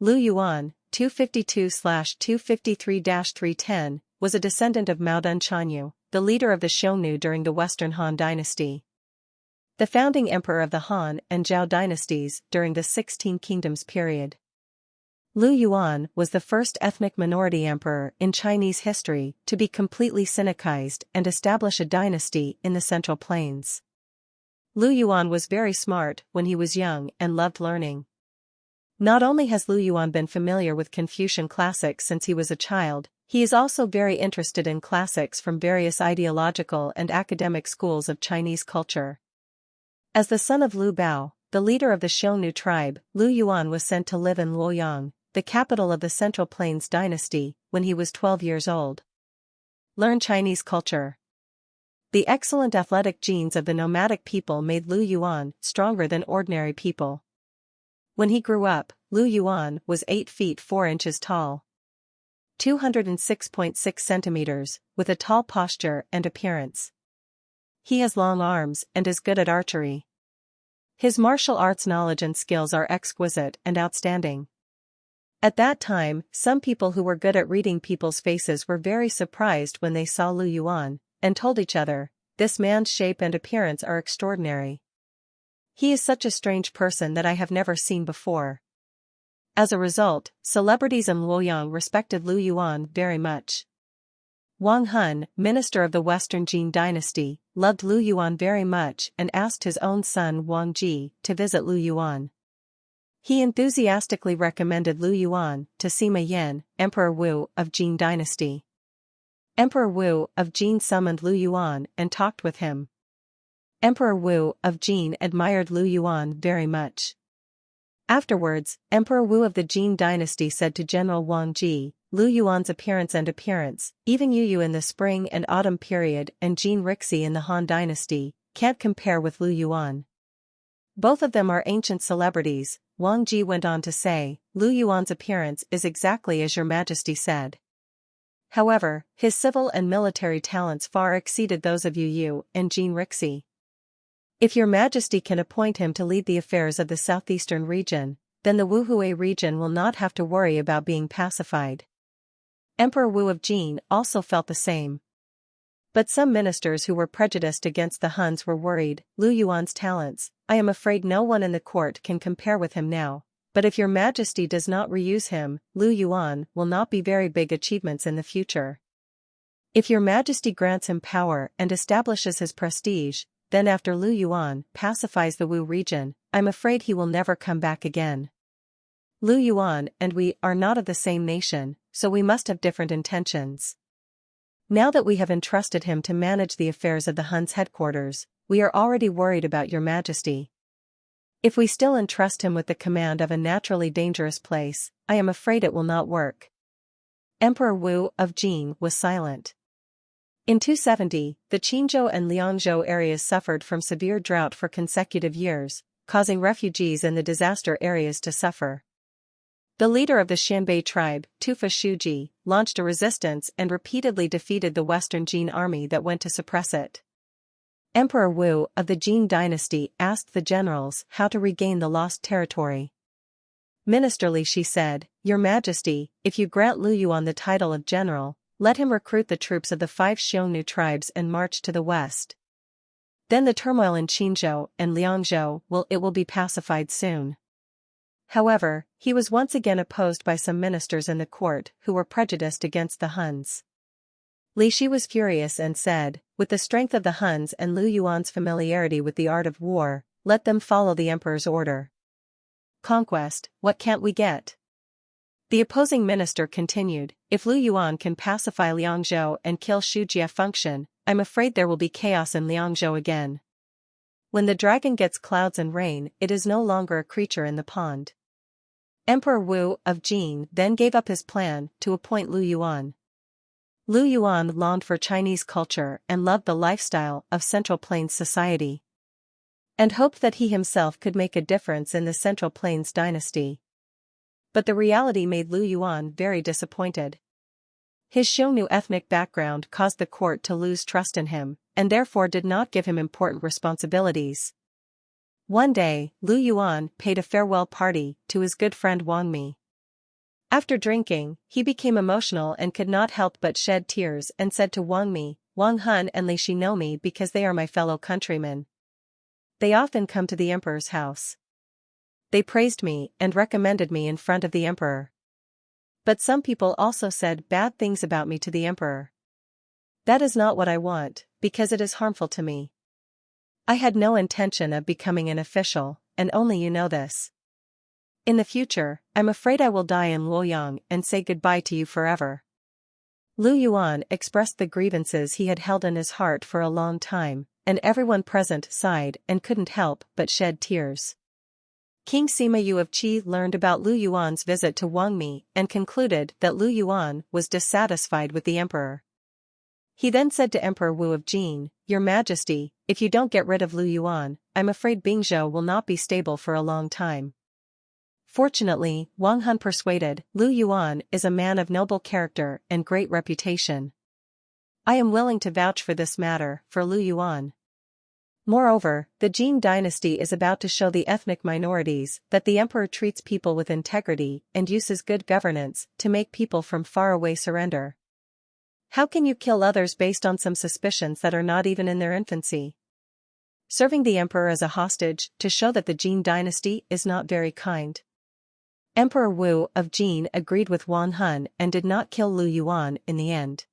Lu Yuan, 252-253-310, was a descendant of Mao Dunshanyu, the leader of the Xiongnu during the Western Han dynasty. The founding emperor of the Han and Zhao dynasties during the 16 Kingdoms period. Lu Yuan was the first ethnic minority emperor in Chinese history to be completely Sinicized and establish a dynasty in the Central Plains. Lu Yuan was very smart when he was young and loved learning. Not only has Lu Yuan been familiar with Confucian classics since he was a child, he is also very interested in classics from various ideological and academic schools of Chinese culture. As the son of Lu Bao, the leader of the Xiongnu tribe, Lu Yuan was sent to live in Luoyang, the capital of the Central Plains dynasty, when he was 12 years old. Learn Chinese culture. The excellent athletic genes of the nomadic people made Lu Yuan stronger than ordinary people. When he grew up, Lu Yuan was 8 feet 4 inches tall, 206.6 centimeters, with a tall posture and appearance. He has long arms and is good at archery. His martial arts knowledge and skills are exquisite and outstanding. At that time, some people who were good at reading people's faces were very surprised when they saw Lu Yuan, and told each other, "This man's shape and appearance are extraordinary. He is such a strange person that I have never seen before." As a result, celebrities in Luoyang respected Lu Yuan very much. Wang Hun, minister of the Western Jin dynasty, loved Lu Yuan very much and asked his own son Wang Ji to visit Lu Yuan. He enthusiastically recommended Lu Yuan to Sima Yan, Emperor Wu of Jin dynasty. Emperor Wu of Jin summoned Lu Yuan and talked with him. Emperor Wu of Jin admired Lu Yuan very much. Afterwards, Emperor Wu of the Jin dynasty said to General Wang Ji, "Lu Yuan's appearance, even Yu in the spring and autumn period and Jin Rixi in the Han dynasty, can't compare with Lu Yuan. Both of them are ancient celebrities." Wang Ji went on to say, "Lu Yuan's appearance is exactly as your majesty said. However, his civil and military talents far exceeded those of Yu and Jin Rixi. If your majesty can appoint him to lead the affairs of the southeastern region, then the Wuhui region will not have to worry about being pacified." Emperor Wu of Jin also felt the same. But some ministers who were prejudiced against the Huns were worried. "Lu Yuan's talents, I am afraid no one in the court can compare with him now, but if your majesty does not reuse him, Lu Yuan will not be very big achievements in the future. If your majesty grants him power and establishes his prestige, then after Lu Yuan pacifies the Wu region, I'm afraid he will never come back again. Lu Yuan and we are not of the same nation, so we must have different intentions. Now that we have entrusted him to manage the affairs of the Huns' headquarters, we are already worried about your majesty. If we still entrust him with the command of a naturally dangerous place, I am afraid it will not work." Emperor Wu of Jin was silent. In 270, the Qinzhou and Liangzhou areas suffered from severe drought for consecutive years, causing refugees in the disaster areas to suffer. The leader of the Xianbei tribe, Tufa Shuji, launched a resistance and repeatedly defeated the Western Jin army that went to suppress it. Emperor Wu of the Jin dynasty asked the generals how to regain the lost territory. Ministerly she said, "Your Majesty, if you grant Lu Yuan the title of general, let him recruit the troops of the 5 Xiongnu tribes and march to the west. Then the turmoil in Qinzhou and Liangzhou will be pacified soon." However, he was once again opposed by some ministers in the court who were prejudiced against the Huns. Li Shi was furious and said, "With the strength of the Huns and Lu Yuan's familiarity with the art of war, let them follow the emperor's order. Conquest, what can't we get?" The opposing minister continued, "If Lu Yuan can pacify Liangzhou and kill Shujia Function, I'm afraid there will be chaos in Liangzhou again. When the dragon gets clouds and rain, it is no longer a creature in the pond." Emperor Wu of Jin then gave up his plan to appoint Lu Yuan. Lu Yuan longed for Chinese culture and loved the lifestyle of Central Plains society, and hoped that he himself could make a difference in the Central Plains dynasty. But the reality made Lu Yuan very disappointed. His Xiongnu ethnic background caused the court to lose trust in him, and therefore did not give him important responsibilities. One day, Lu Yuan paid a farewell party to his good friend Wang Mi. After drinking, he became emotional and could not help but shed tears and said to Wang Mi, Wang Hun and Li Shi know me because they are my fellow countrymen. They often come to the emperor's house. They praised me and recommended me in front of the emperor. But some people also said bad things about me to the emperor. That is not what I want, because it is harmful to me. I had no intention of becoming an official, and only you know this. In the future, I'm afraid I will die in Luoyang and say goodbye to you forever. Lu Yuan expressed the grievances he had held in his heart for a long time, and everyone present sighed and couldn't help but shed tears. King Sima Yu of Qi learned about Lu Yuan's visit to Wang Mi and concluded that Lu Yuan was dissatisfied with the emperor. He then said to Emperor Wu of Jin, Your Majesty, if you don't get rid of Lu Yuan, I'm afraid Bingzhou will not be stable for a long time. Fortunately, Wang Hun persuaded, Lu Yuan is a man of noble character and great reputation. I am willing to vouch for this matter for Lu Yuan. Moreover, the Jin dynasty is about to show the ethnic minorities that the emperor treats people with integrity and uses good governance to make people from far away surrender. How can you kill others based on some suspicions that are not even in their infancy? Serving the emperor as a hostage to show that the Jin dynasty is not very kind. Emperor Wu of Jin agreed with Wang Hun and did not kill Lu Yuan in the end.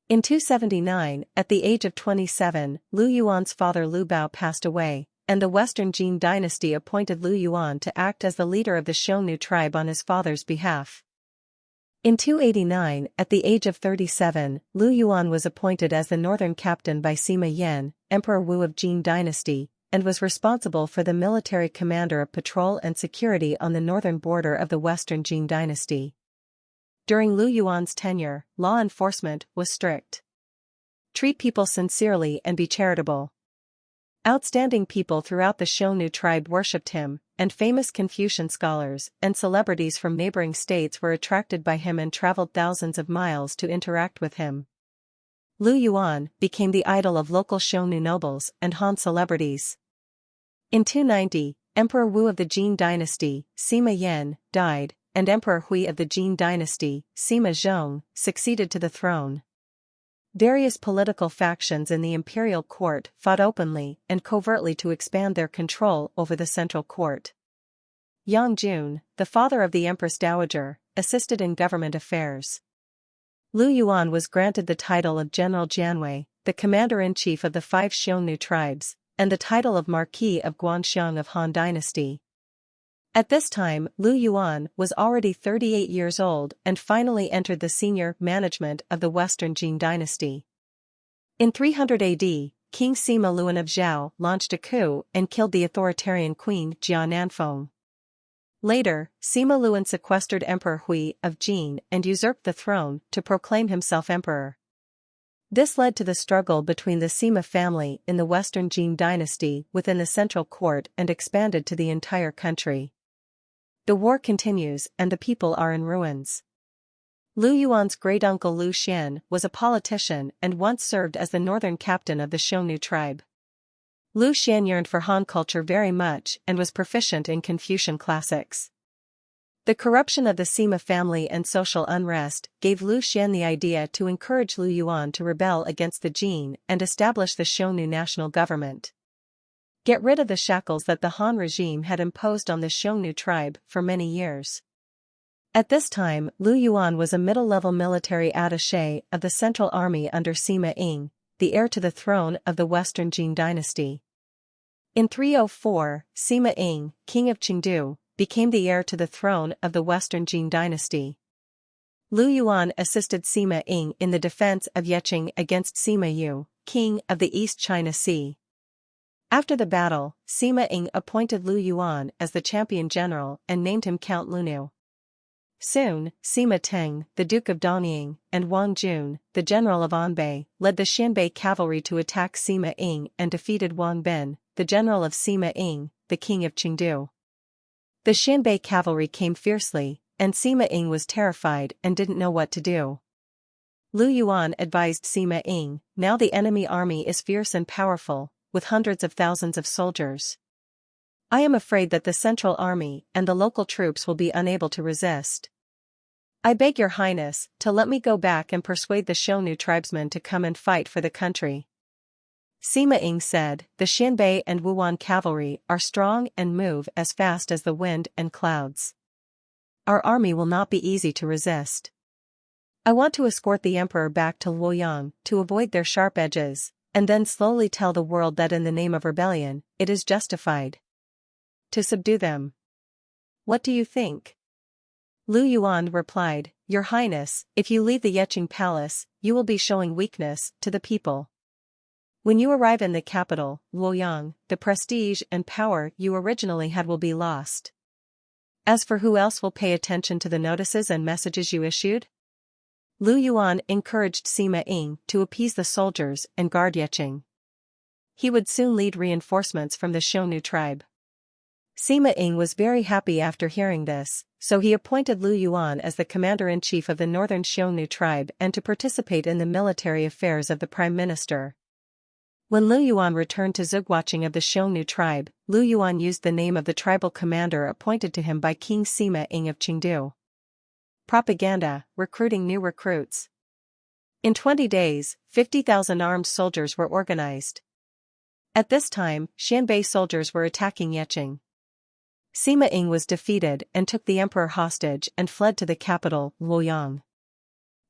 In 279, at the age of 27, Lu Yuan's father Lu Bao passed away, and the Western Jin dynasty appointed Lu Yuan to act as the leader of the Xiongnu tribe on his father's behalf. In 289, at the age of 37, Lu Yuan was appointed as the northern captain by Sima Yan, Emperor Wu of Jin dynasty, and was responsible for the military commander of patrol and security on the northern border of the Western Jin dynasty. During Lu Yuan's tenure, law enforcement was strict. Treat people sincerely and be charitable. Outstanding people throughout the Xiongnu tribe worshipped him, and famous Confucian scholars and celebrities from neighboring states were attracted by him and traveled thousands of miles to interact with him. Lu Yuan became the idol of local Xiongnu nobles and Han celebrities. In 290, Emperor Wu of the Jin dynasty, Sima Yan, died, and Emperor Hui of the Jin dynasty, Sima Zhong, succeeded to the throne. Various political factions in the imperial court fought openly and covertly to expand their control over the central court. Yang Jun, the father of the Empress Dowager, assisted in government affairs. Lu Yuan was granted the title of General Jianwei, the commander-in-chief of the 5 Xiongnu tribes, and the title of Marquis of Guanxiang of Han dynasty. At this time, Lu Yuan was already 38 years old and finally entered the senior management of the Western Jin dynasty. In 300 AD, King Sima Luan of Zhao launched a coup and killed the authoritarian queen Jia Nanfeng. Later, Sima Luan sequestered Emperor Hui of Jin and usurped the throne to proclaim himself emperor. This led to the struggle between the Sima family in the Western Jin dynasty within the central court and expanded to the entire country. The war continues and the people are in ruins. Lu Yuan's great-uncle Lu Xian was a politician and once served as the northern captain of the Xiongnu tribe. Lu Xian yearned for Han culture very much and was proficient in Confucian classics. The corruption of the Sima family and social unrest gave Lu Xian the idea to encourage Lu Yuan to rebel against the Jin and establish the Xiongnu national government. Get rid of the shackles that the Han regime had imposed on the Xiongnu tribe for many years. At this time, Lu Yuan was a middle-level military attaché of the Central Army under Sima Ying, the heir to the throne of the Western Jin dynasty. In 304, Sima Ying, king of Chengdu, became the heir to the throne of the Western Jin dynasty. Lu Yuan assisted Sima Ying in the defense of Yeqing against Sima Yu, king of the East China Sea. After the battle, Sima Ying appointed Lu Yuan as the champion general and named him Count Lunu. Soon, Sima Teng, the Duke of Donying, and Wang Jun, the general of Anbei, led the Xianbei cavalry to attack Sima Ying and defeated Wang Ben, the general of Sima Ying, the king of Chengdu. The Xianbei cavalry came fiercely, and Sima Ying was terrified and didn't know what to do. Lu Yuan advised Sima Ying, now the enemy army is fierce and powerful, with hundreds of thousands of soldiers. I am afraid that the central army and the local troops will be unable to resist. I beg your highness to let me go back and persuade the Xiongnu tribesmen to come and fight for the country. Sima Ying said, the Xianbei and Wuan cavalry are strong and move as fast as the wind and clouds. Our army will not be easy to resist. I want to escort the emperor back to Luoyang to avoid their sharp edges, and then slowly tell the world that in the name of rebellion, it is justified to subdue them. What do you think? Lu Yuan replied, Your Highness, if you leave the Yeqing Palace, you will be showing weakness to the people. When you arrive in the capital, Luoyang, the prestige and power you originally had will be lost. As for who else will pay attention to the notices and messages you issued? Lu Yuan encouraged Sima Ying to appease the soldiers and guard Yeqing. He would soon lead reinforcements from the Xiongnu tribe. Sima Ying was very happy after hearing this, so he appointed Lu Yuan as the commander-in-chief of the northern Xiongnu tribe and to participate in the military affairs of the prime minister. When Lu Yuan returned to Zugwaching of the Xiongnu tribe, Lu Yuan used the name of the tribal commander appointed to him by King Sima Ying of Qingdu. Propaganda, recruiting new recruits. In 20 days, 50,000 armed soldiers were organized. At this time, Xianbei soldiers were attacking Yeqing. Sima Ying was defeated and took the emperor hostage and fled to the capital, Luoyang.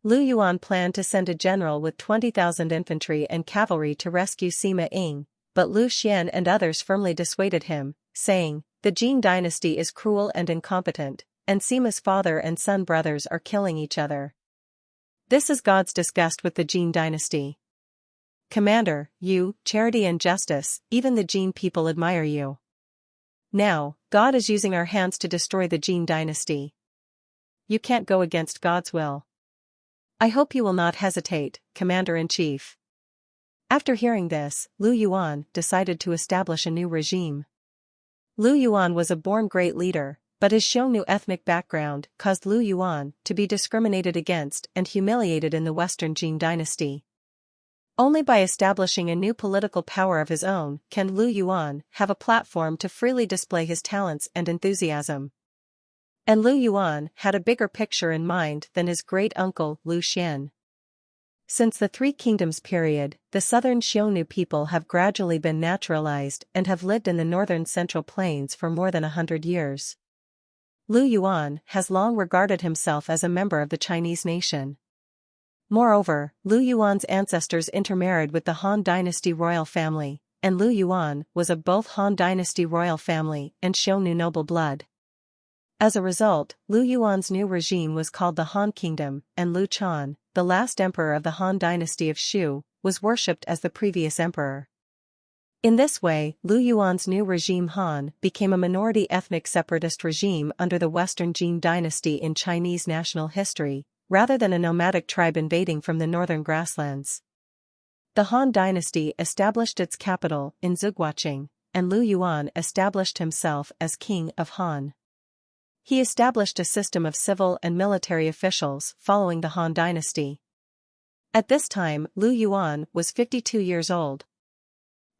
Lu Yuan planned to send a general with 20,000 infantry and cavalry to rescue Sima Ying, but Lu Xian and others firmly dissuaded him, saying, The Jin dynasty is cruel and incompetent, and Sima's father and son brothers are killing each other. This is God's disgust with the Jin dynasty. Commander, you, charity and justice, even the Jin people admire you. Now, God is using our hands to destroy the Jin dynasty. You can't go against God's will. I hope you will not hesitate, Commander-in-Chief. After hearing this, Lu Yuan decided to establish a new regime. Lu Yuan was a born great leader, but his Xiongnu ethnic background caused Lu Yuan to be discriminated against and humiliated in the Western Jin dynasty. Only by establishing a new political power of his own can Lu Yuan have a platform to freely display his talents and enthusiasm. And Lu Yuan had a bigger picture in mind than his great-uncle Lu Xian. Since the Three Kingdoms period, the southern Xiongnu people have gradually been naturalized and have lived in the northern Central Plains for more than 100 years. Lu Yuan has long regarded himself as a member of the Chinese nation. Moreover, Lu Yuan's ancestors intermarried with the Han Dynasty royal family, and Lu Yuan was of both Han Dynasty royal family and Xiongnu noble blood. As a result, Lu Yuan's new regime was called the Han Kingdom, and Lu Chan, the last emperor of the Han Dynasty of Shu, was worshipped as the previous emperor. In this way, Lu Yuan's new regime Han became a minority ethnic separatist regime under the Western Jin dynasty in Chinese national history, rather than a nomadic tribe invading from the northern grasslands. The Han dynasty established its capital in Zugwaching, and Lu Yuan established himself as king of Han. He established a system of civil and military officials following the Han dynasty. At this time, Lu Yuan was 52 years old.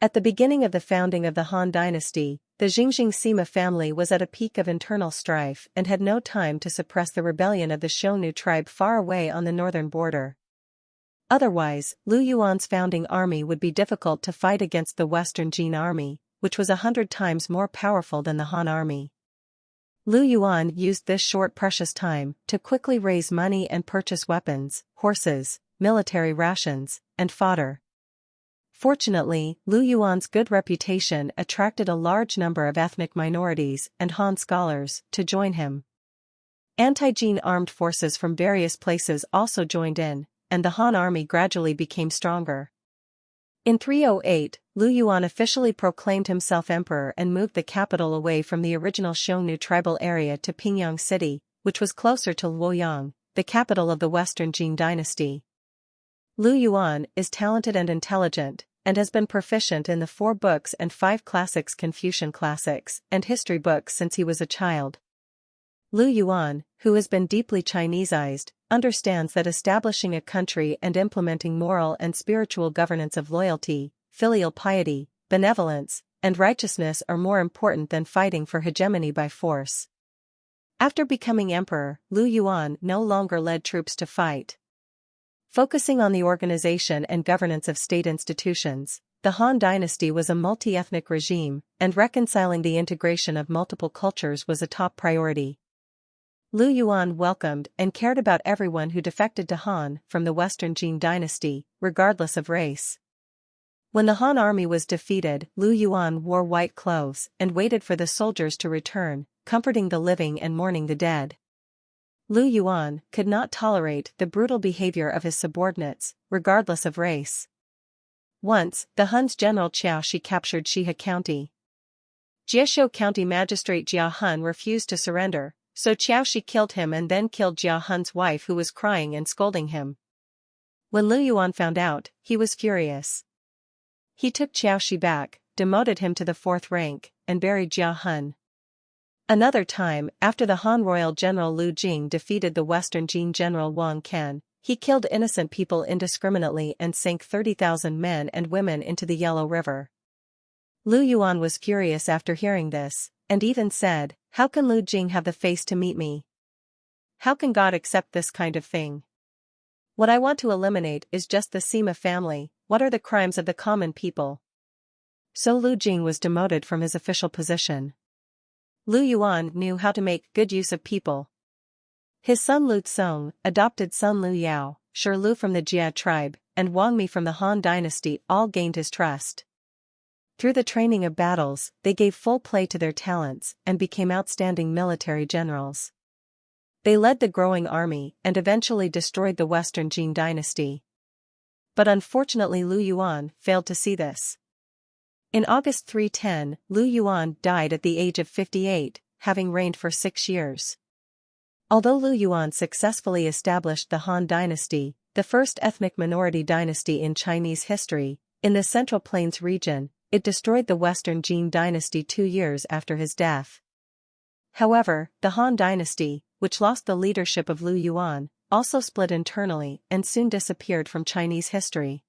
At the beginning of the founding of the Han dynasty, the Xingjing Sima family was at a peak of internal strife and had no time to suppress the rebellion of the Xiongnu tribe far away on the northern border. Otherwise, Lu Yuan's founding army would be difficult to fight against the Western Jin army, which was 100 times more powerful than the Han army. Lu Yuan used this short precious time to quickly raise money and purchase weapons, horses, military rations, and fodder. Fortunately, Lu Yuan's good reputation attracted a large number of ethnic minorities and Han scholars to join him. Anti-Jin armed forces from various places also joined in, and the Han army gradually became stronger. In 308, Lu Yuan officially proclaimed himself emperor and moved the capital away from the original Xiongnu tribal area to Pingyang City, which was closer to Luoyang, the capital of the Western Jin dynasty. Lu Yuan is talented and intelligent, and has been proficient in the 4 books and 5 classics Confucian classics and history books since he was a child. Lu Yuan, who has been deeply Chinesized, understands that establishing a country and implementing moral and spiritual governance of loyalty, filial piety, benevolence, and righteousness are more important than fighting for hegemony by force. After becoming emperor, Lu Yuan no longer led troops to fight. Focusing on the organization and governance of state institutions, the Han dynasty was a multi-ethnic regime, and reconciling the integration of multiple cultures was a top priority. Lu Yuan welcomed and cared about everyone who defected to Han from the Western Jin dynasty, regardless of race. When the Han army was defeated, Lu Yuan wore white clothes and waited for the soldiers to return, comforting the living and mourning the dead. Lu Yuan could not tolerate the brutal behavior of his subordinates, regardless of race. Once, the Hun's general Qiao Shi captured Shihe County. Jieshou County Magistrate Jia Hun refused to surrender, so Qiao Shi killed him and then killed Jia Hun's wife, who was crying and scolding him. When Lu Yuan found out, he was furious. He took Qiao Shi back, demoted him to the 4th rank, and buried Jia Hun. Another time, after the Han royal general Lu Jing defeated the Western Jin general Wang Can, he killed innocent people indiscriminately and sank 30,000 men and women into the Yellow River. Lu Yuan was furious after hearing this, and even said, "How can Lu Jing have the face to meet me? How can God accept this kind of thing? What I want to eliminate is just the Sima family. What are the crimes of the common people?" So Lu Jing was demoted from his official position. Lu Yuan knew how to make good use of people. His son Lu Tsong, adopted son Lu Yao, Shi Lu from the Jia tribe, and Wang Mi from the Han dynasty all gained his trust. Through the training of battles, they gave full play to their talents and became outstanding military generals. They led the growing army and eventually destroyed the Western Jin dynasty. But unfortunately Lu Yuan failed to see this. In August 310, Lu Yuan died at the age of 58, having reigned for 6 years. Although Lu Yuan successfully established the Han dynasty, the first ethnic minority dynasty in Chinese history, in the Central Plains region, it destroyed the Western Jin dynasty 2 years after his death. However, the Han dynasty, which lost the leadership of Lu Yuan, also split internally and soon disappeared from Chinese history.